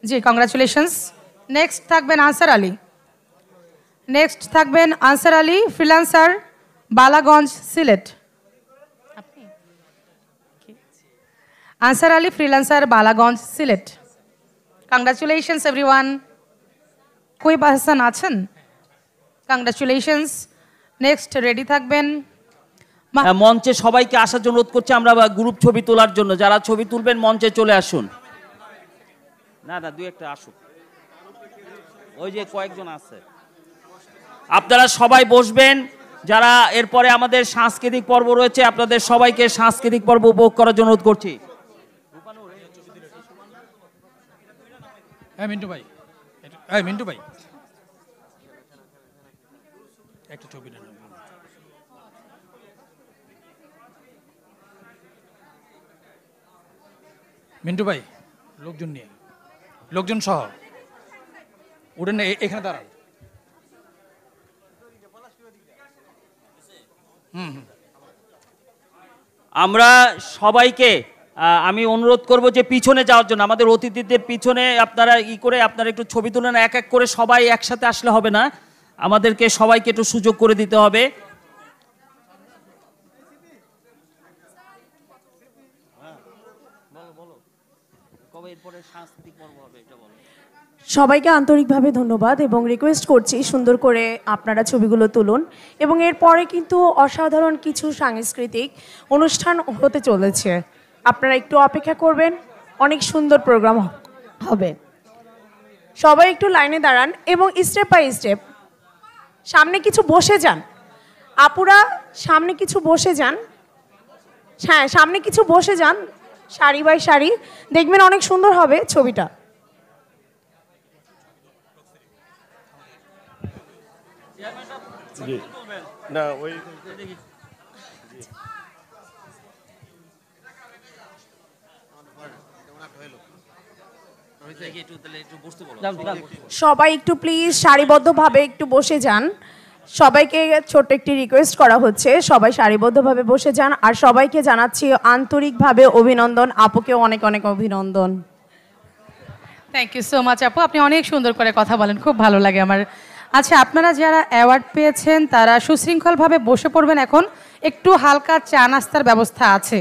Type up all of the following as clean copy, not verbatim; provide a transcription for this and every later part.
জি congratulations. Next থাকবেন Ansar Ali. Next থাকবেন Ansar Ali, freelancer, Balaganj, Sylhet. Ansar Ali, freelancer, Balaganj, Sylhet. Congratulations everyone. Koyeb Ahsan আছেন? কংগ্রাচুলেশনস। নেক্সট রেডি থাকবেন। মঞ্চে সবাইকে আসার জন্য অনুরোধ করছি, আমরা গ্রুপ ছবি তোলার জন্য যারা ছবি তুলবেন মঞ্চে চলে আসুন। না না, দুই একটা আসুক, ওই যে কয়েকজন আছে। আপনারা সবাই বসবেন। যারা এরপরে আমাদের সাংস্কৃতিক পর্ব রয়েছে, আপনাদের সবাইকে সাংস্কৃতিক পর্ব উপভোগ করার জন্য অনুরোধ করছি। মিন্টু ভাই, মিন্টু ভাই একটা ছবি নেন। মিন্টু ভাই লোকজন নিয়ে, লোকজন সহ উঠেন, এখানে দাঁড়ান। আমরা সবাইকে আমি অনুরোধ করব যে পিছনে যাওয়ার জন্য, আমাদের অতিথিদের পিছনে আপনারা করে আপনারা একটু ছবি তুলেন। এক এক করে সবাই একসাথে আসলে হবে না, আমাদেরকে সবাইকে একটু সুযোগ করে দিতে হবে। সবাইকে আন্তরিকভাবে ধন্যবাদ এবং রিকোয়েস্ট করছি সুন্দর করে আপনারা ছবিগুলো তুলুন এবং এরপরে কিন্তু অসাধারণ কিছু সাংস্কৃতিক অনুষ্ঠান হতে চলেছে। আপনারা একটু অপেক্ষা করবেন, অনেক সুন্দর প্রোগ্রাম হবে। সবাই একটু লাইনে দাঁড়ান এবং স্টেপ বাই স্টেপ সামনে কিছু বসে যান। আপুরা সামনে কিছু বসে যান, হ্যাঁ সামনে কিছু বসে যান, সারি বাই সারি, দেখবেন অনেক সুন্দর হবে ছবিটা। না ওই সবাই একটু প্লিজ সারিবদ্ধভাবে একটু বসে যান। সবাইকে ছোট্ট একটি রিকোয়েস্ট করা হচ্ছে, সবাই সারিবদ্ধভাবে বসে যান। আর সবাইকে জানাচ্ছি আন্তরিকভাবে অভিনন্দন, আপুকেও অনেক অনেক অভিনন্দন। থ্যাংক ইউ সো মাচ আপু, আপনি অনেক সুন্দর করে কথা বলেন, খুব ভালো লাগে আমার। আচ্ছা, আপনারা যারা অ্যাওয়ার্ড পেয়েছেন তারা সুশৃঙ্খলভাবে বসে পড়বেন। এখন একটু হালকা চা নাস্তার ব্যবস্থা আছে,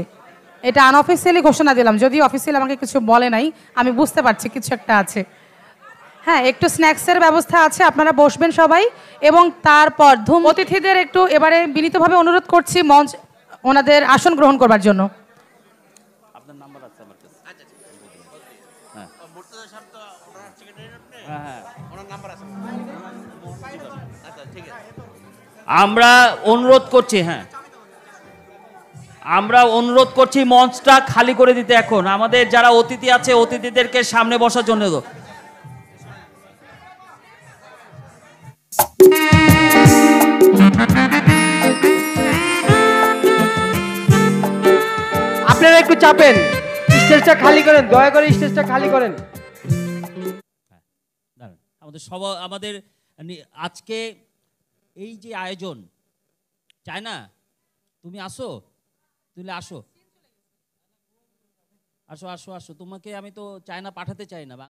এটা আনঅফিসিয়ালি ঘোষণা দিলাম, যদিও অফিসিয়ালি আমাকে কিছু বলে নাই, আমি বুঝতে পারছি কিছু একটা আছে। হ্যাঁ, একটু স্ন্যাক্সের ব্যবস্থা আছে, আপনারা বসবেন সবাই। এবং তারপর অতিথিদের একটু এবারে বিনীতভাবে অনুরোধ করছি মঞ্চ ওনাদের আসন গ্রহণ করবার জন্য। আপনার নাম্বার আছে আমার কাছে। আমরা অনুরোধ করছি, হ্যাঁ আমরা অনুরোধ করছি মঞ্চটা খালি করে দিতে। এখন আমাদের যারা অতিথি আছে অতিথিদেরকে সামনে বসার জন্য। আপনারা একটু চাপেন, স্টেজটা খালি করেন, দয়া করে স্টেজটা খালি করেন। আমাদের আজকে এই যে আয়োজন, চায় না তুমি আসো, তুলে আসো আসো আসো আসো, তোমাকে আমি তো চায়না পাঠাতে চাই না।